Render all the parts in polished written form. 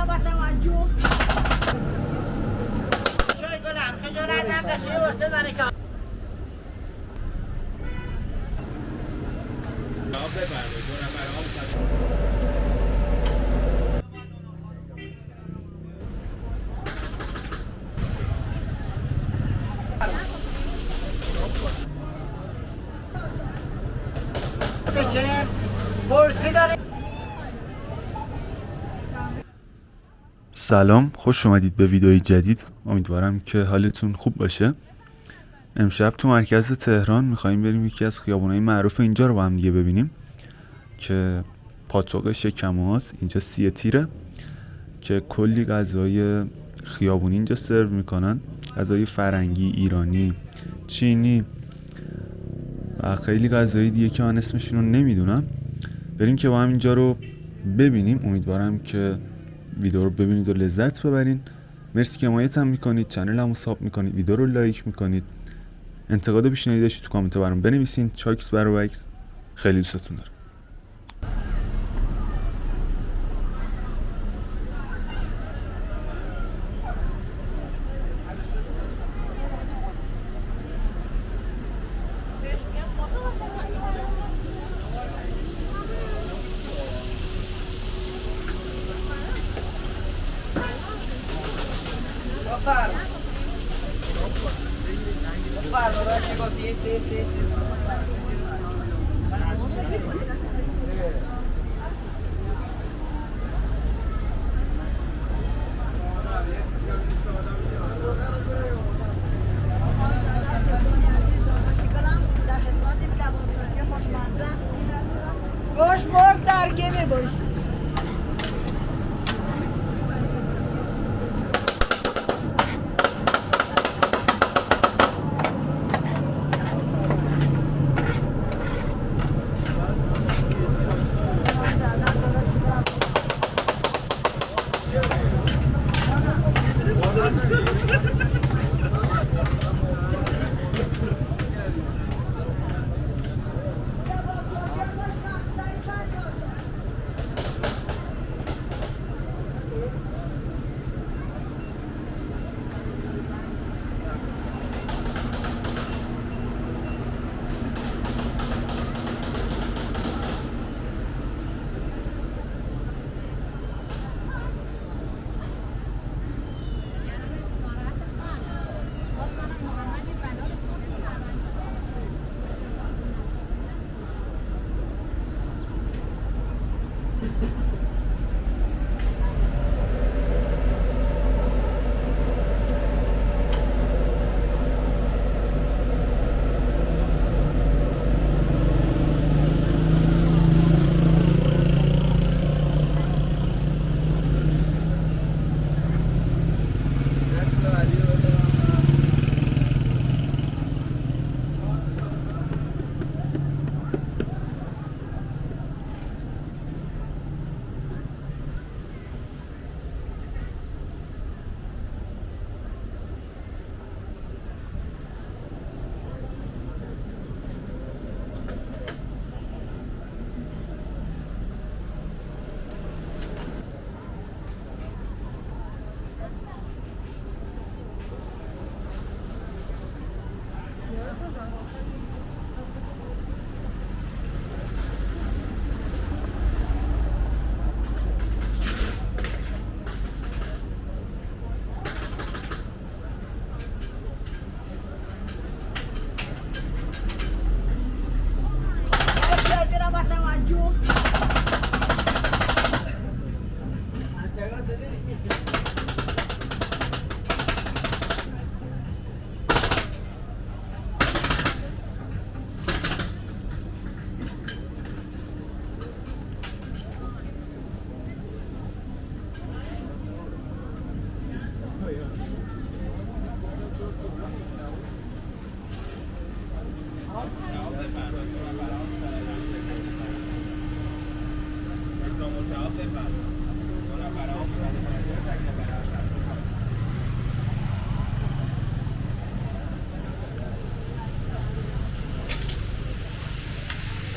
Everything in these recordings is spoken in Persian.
با توجه شوی گلم خجالت نکشی وقت منی که سلام، خوش اومدید به ویدیوی جدید. امیدوارم که حالتون خوب باشه. امشب تو مرکز تهران میخواییم بریم یکی از خیابونای معروف اینجا رو با هم دیگه ببینیم که پاتوق شکم‌هاست. اینجا 3 تیره که کلی غذای خیابونی اینجا سرو میکنن، غذای فرنگی، ایرانی، چینی و خیلی غذای دیگه که من اسمشون رو نمیدونم. بریم که با هم اینجا رو ببینیم. امیدوارم که ویدیو رو ببینید و لذت ببرین. مرسی که حمایت هم میکنید، چنل هم ساب میکنید، ویدیو رو لایک میکنید. انتقاد و پیشنهادی داشتید تو کامنت برام بنویسین. چاکس برو وکس، خیلی دوستتون دارم. گوش مرد در گمه باش.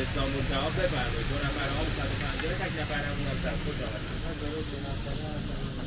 استانبول کباب بفرمایید. 2 نفر آب 150 تک نفرم 900 خوش آمدید.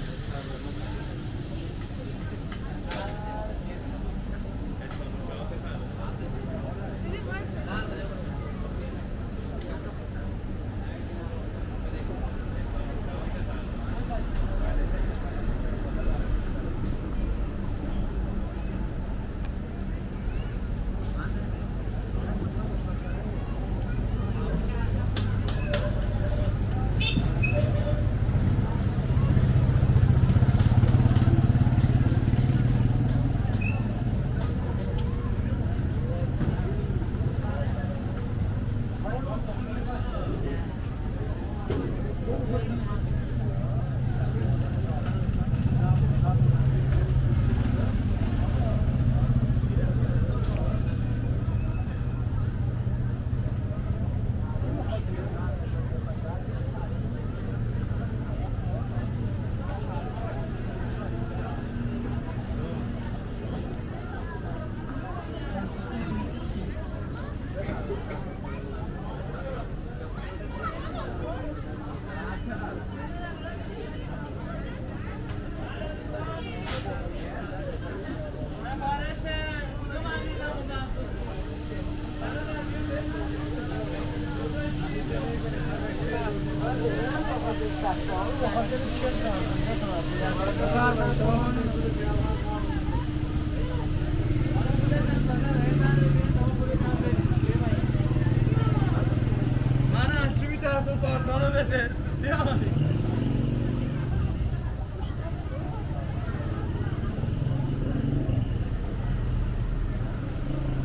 من از چی میترسم کارخانه بده بیا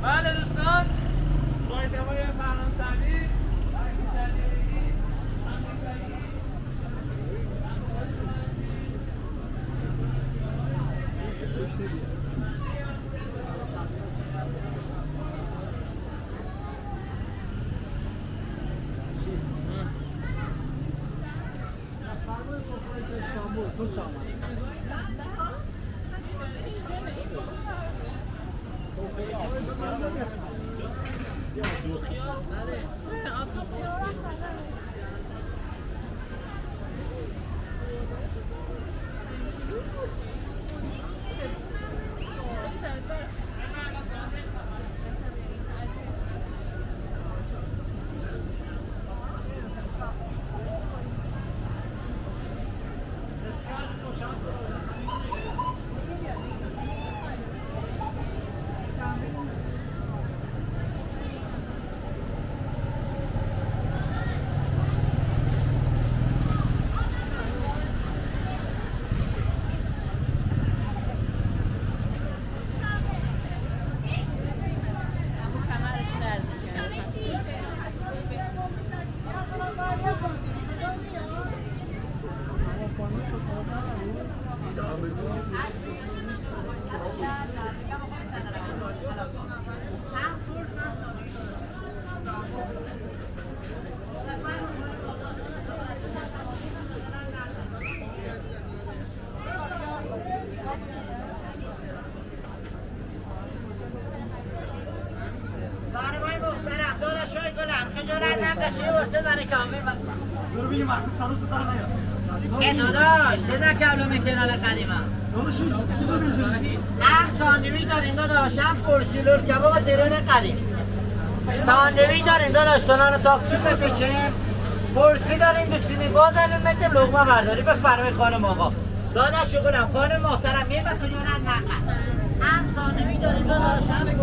بله دوستان با اعتماد فرانسوی بارمای محترم داداشای گلم خجالت نکشی واسه زن کامی برو بینیم مرکز سالوس تو داره نیاد داداش ده نکبلومه کنال قدیمم داداش چی داری اینجا؟ ساندویچ داریم داداش هم پرسیلور کباب تهران قدیم ساندویچ داریم داداش تونان تاکچوب بپیچیم پرسی داریم بسینی باز علومت لغمه برداری به فرمای خانم آقا داداش گلم خانم محترم میره و خجالت نکن هم ساندویچ داریم داداش هم